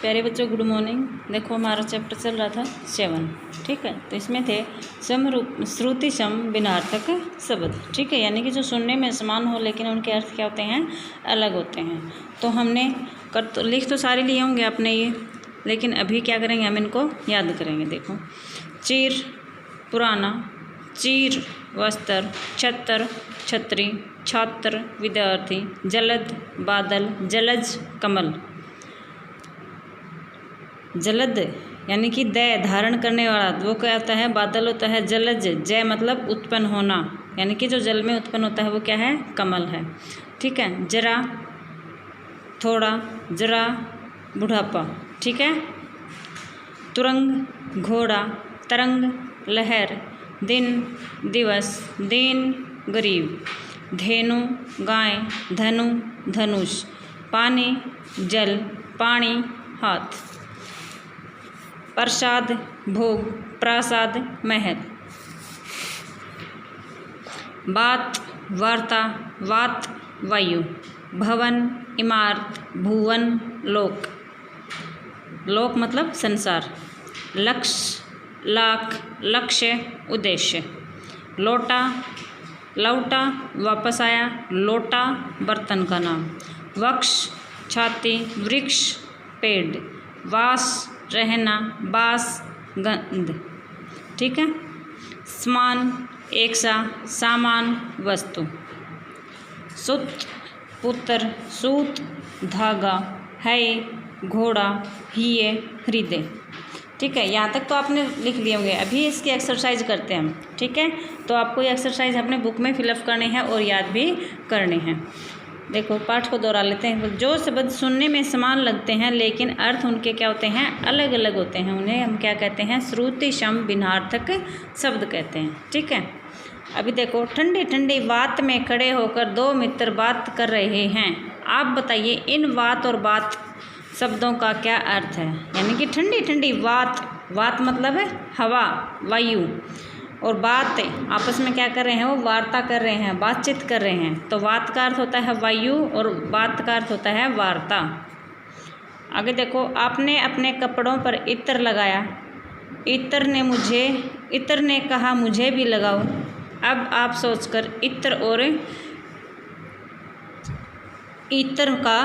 प्यारे बच्चों good morning. देखो हमारा चैप्टर चल रहा था 7, ठीक है। तो इसमें थे समरूप श्रुति सम बिनार्थक शब्द, ठीक है, यानी कि जो सुनने में समान हो लेकिन उनके अर्थ क्या होते हैं, अलग होते हैं। तो हमने लिख तो सारे लिए होंगे आपने ये, लेकिन अभी क्या करेंगे, हम इनको याद करेंगे। देखो, चीर पुराना, चीर वस्त्र, छत्र छतरी, छात्र विद्यार्थी, जलद बादल, जलज कमल। जलद यानी कि दय धारण करने वाला, वो क्या होता है, बादल होता है। जलज जय मतलब उत्पन्न होना, यानी कि जो जल में उत्पन्न होता है वो क्या है, कमल है, ठीक है। जरा थोड़ा, जरा बुढ़ापा, ठीक है। तुरंग घोड़ा, तरंग लहर, दिन दिवस, दीन गरीब, धेनु गाय, धनु धनुष, पानी जल, पानी हाथ, प्रसाद भोग, प्रासाद महल, बात वार्ता, वात वायु, भवन इमारत, भुवन लोक, लोक मतलब संसार, लक्ष्य लाख, लक्ष्य उद्देश्य, लोटा लौटा वापस आया, लोटा बर्तन का नाम, वक्ष छाती, वृक्ष पेड़, वास रहना, बास गंध, ठीक है। समान एक सा, सामान वस्तु, सुत पुत्र, सूत धागा, है घोड़ा, हिये हृदय, ठीक है। यहाँ तक तो आपने लिख लिए होंगे। अभी इसकी एक्सरसाइज करते हैं हम, ठीक है। तो आपको ये एक्सरसाइज अपने बुक में फिलअप करनी है और याद भी करनी है। देखो पाठ को दोहरा लेते हैं। जो शब्द सुनने में समान लगते हैं लेकिन अर्थ उनके क्या होते हैं, अलग अलग होते हैं, उन्हें हम क्या कहते हैं, श्रुति सम भिन्नार्थक शब्द कहते हैं, ठीक है। अभी देखो, ठंडी ठंडी बात में खड़े होकर दो मित्र बात कर रहे हैं। आप बताइए इन बात और बात शब्दों का क्या अर्थ है। यानी कि ठंडी ठंडी बात, बात मतलब है हवा वायु, और बात आपस में क्या कर रहे हैं, वो वार्ता कर रहे हैं, बातचीत कर रहे हैं। तो बात का अर्थ होता है वायु और बात का अर्थ होता है वार्ता। आगे देखो, आपने अपने कपड़ों पर इत्र लगाया, इत्र ने कहा मुझे भी लगाओ। अब आप सोचकर इत्र और इत्र का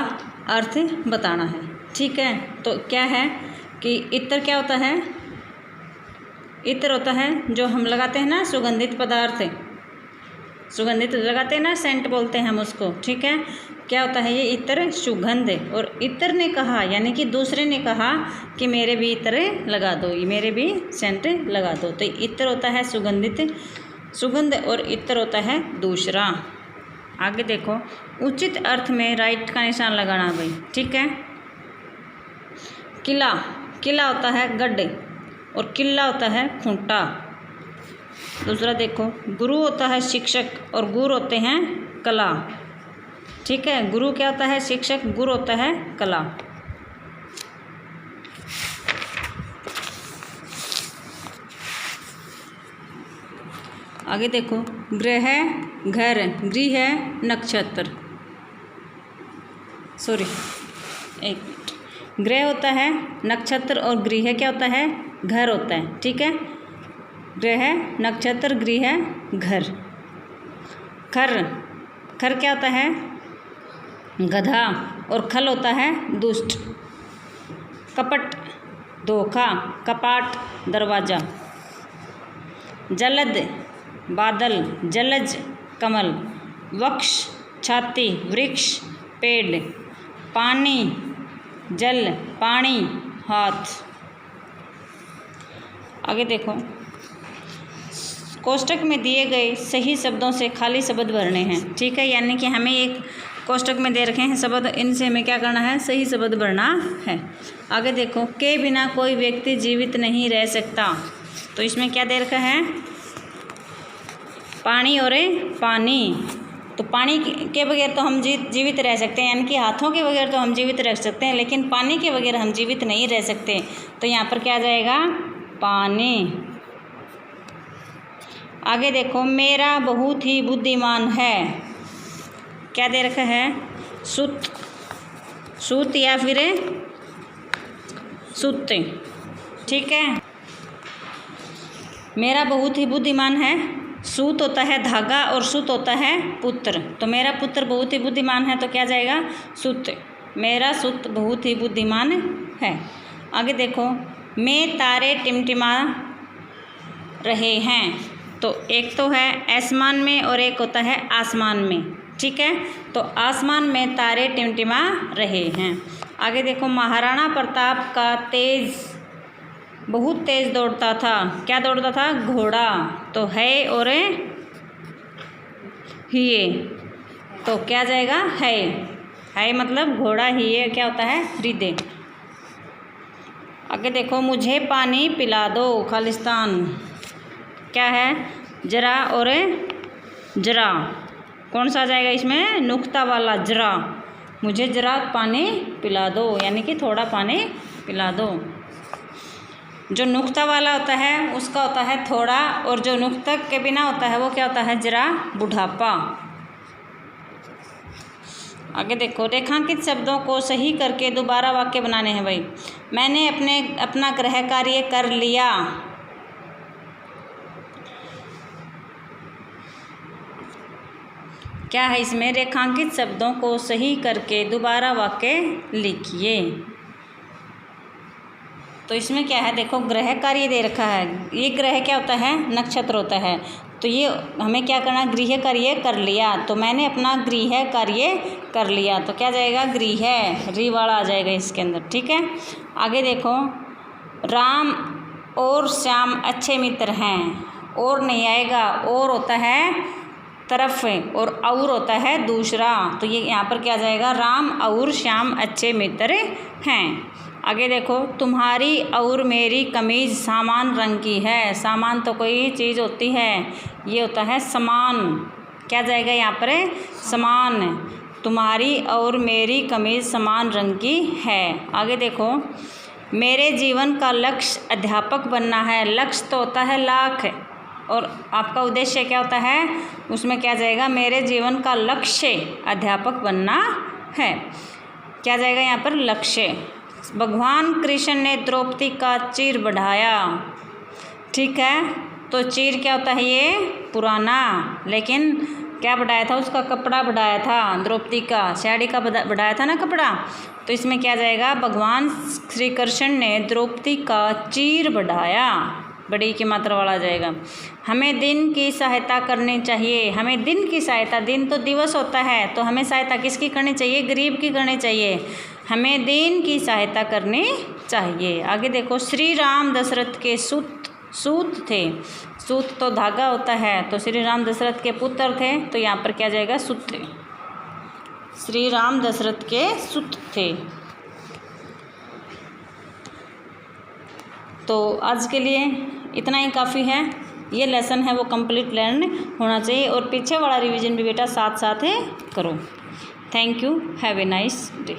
अर्थ बताना है, ठीक है। तो क्या है कि इत्र क्या होता है, इत्र होता है जो हम लगाते हैं ना, सुगंधित पदार्थ, सुगंधित लगाते हैं ना, सेंट बोलते हैं हम उसको, ठीक है। क्या होता है ये इत्र, सुगंध। और इत्र ने कहा यानी कि दूसरे ने कहा कि मेरे भी इत्र लगा दो, मेरे भी सेंट लगा दो। तो इत्र होता है सुगंधित, सुगंध, और इत्र होता है दूसरा। आगे देखो, उचित अर्थ में राइट का निशान लगाना भाई, ठीक है। किला, किला होता है गढ़ और किला होता है खूंटा। दूसरा देखो, गुरु होता है शिक्षक और गुर होते हैं कला, ठीक है। गुरु क्या होता है, शिक्षक, गुर होता है कला। आगे देखो, ग्रह घर, गृह नक्षत्र, सॉरी एक मिनट, ग्रह होता है नक्षत्र और गृह क्या होता है, घर होता है, ठीक है। ग्रह नक्षत्र गृह घर। खर, खर क्या होता है, गधा, और खल होता है दुष्ट। कपट धोखा, कपाट दरवाजा। जलद बादल, जलज कमल। वक्ष छाती, वृक्ष पेड़। पानी जल, पानी हाथ। आगे देखो, कोष्टक में दिए गए सही शब्दों से खाली शब्द भरने हैं, ठीक है। यानी कि हमें एक कोष्टक में दे रखे हैं शब्द, इनसे हमें क्या करना है, सही शब्द भरना है। आगे देखो, के बिना कोई व्यक्ति जीवित नहीं रह सकता। तो इसमें क्या दे रखा है, पानी और पानी। तो पानी के बगैर तो हम जीवित रह सकते हैं, यानी कि हाथों के बगैर तो हम जीवित रह सकते हैं, लेकिन पानी के बगैर हम जीवित नहीं रह सकते। तो यहाँ पर क्या आ जाएगा, पानी। आगे देखो, मेरा बहुत ही बुद्धिमान है, क्या दे रखा है, सुत, सूत या फिर सुत। ठीक है। मेरा बहुत ही बुद्धिमान है, सूत होता है धागा और सुत होता है पुत्र। तो मेरा पुत्र बहुत ही बुद्धिमान है, तो क्या जाएगा सुत। मेरा सुत बहुत ही बुद्धिमान है। आगे देखो, मैं तारे टिमटिमा रहे हैं। तो एक तो है आसमान में और एक होता है आसमान में। ठीक है। तो आसमान में तारे टिमटिमा रहे हैं। आगे देखो, महाराणा प्रताप का तेज बहुत तेज दौड़ता था। क्या दौड़ता था? घोड़ा। तो है और हिये, तो क्या जाएगा है मतलब घोड़ा, हिये क्या होता है? हृदय। आगे देखो, मुझे पानी पिला दो। खालिस्तान क्या है? जरा और जरा। कौन सा जाएगा इसमें? नुक्ता वाला जरा। मुझे जरा पानी पिला दो, यानी कि थोड़ा पानी पिला दो। जो नुक्ता वाला होता है उसका होता है थोड़ा, और जो नुक्ता के बिना होता है वो क्या होता है? जरा, बुढ़ापा। आगे देखो, रेखांकित शब्दों को सही करके दोबारा वाक्य बनाने हैं भाई। मैंने अपना गृह कार्य कर लिया। क्या है इसमें? रेखांकित शब्दों को सही करके दोबारा वाक्य लिखिए। तो इसमें क्या है? देखो, गृह कार्य दे रखा है। ये ग्रह क्या होता है? नक्षत्र होता है। तो ये हमें क्या करना? गृह कार्य कर लिया। तो मैंने अपना गृह कार्य कर लिया, तो क्या जाएगा? गृह, री वाला आ जाएगा इसके अंदर। ठीक है। आगे देखो, राम और श्याम अच्छे मित्र हैं। और नहीं आएगा, और होता है तरफ और और होता है दूसरा। तो ये यहाँ पर क्या जाएगा? राम और श्याम अच्छे मित्र हैं। आगे देखो, तुम्हारी और मेरी कमीज समान रंग की है। सामान तो कोई चीज़ होती है, ये होता है समान। क्या जाएगा यहाँ पर? समान। तुम्हारी और मेरी कमीज समान रंग की है। आगे देखो, मेरे जीवन का लक्ष्य अध्यापक बनना है। लक्ष्य तो होता है लाख, और आपका उद्देश्य क्या होता है? उसमें क्या जाएगा? मेरे जीवन का लक्ष्य अध्यापक बनना है। क्या जाएगा यहाँ पर? लक्ष्य। भगवान कृष्ण ने द्रौपदी का चीर बढ़ाया। ठीक है। तो चीर क्या होता है? ये पुराना, लेकिन क्या बढ़ाया था? उसका कपड़ा बढ़ाया था। द्रौपदी का साड़ी का बढ़ाया था ना कपड़ा। तो इसमें क्या जाएगा? भगवान श्री कृष्ण ने द्रौपदी का चीर बढ़ाया, बड़ी की मात्रा वाला जाएगा। हमें दिन की सहायता करनी चाहिए। हमें दिन की सहायता, दिन तो दिवस होता है, तो हमें सहायता किसकी करनी चाहिए? गरीब की करनी चाहिए। हमें दिन की सहायता करनी चाहिए। आगे देखो, श्री राम दशरथ के सूत थे। सूत तो धागा होता है, तो श्री राम दशरथ के पुत्र थे, तो यहाँ पर क्या जाएगा? सूत। श्री राम दशरथ के सूत थे। तो आज के लिए इतना ही काफ़ी है। ये लेसन है वो कंप्लीट लर्न होना चाहिए, और पीछे वाला रिवीजन भी बेटा साथ साथ करो। Thank you. Have a nice day.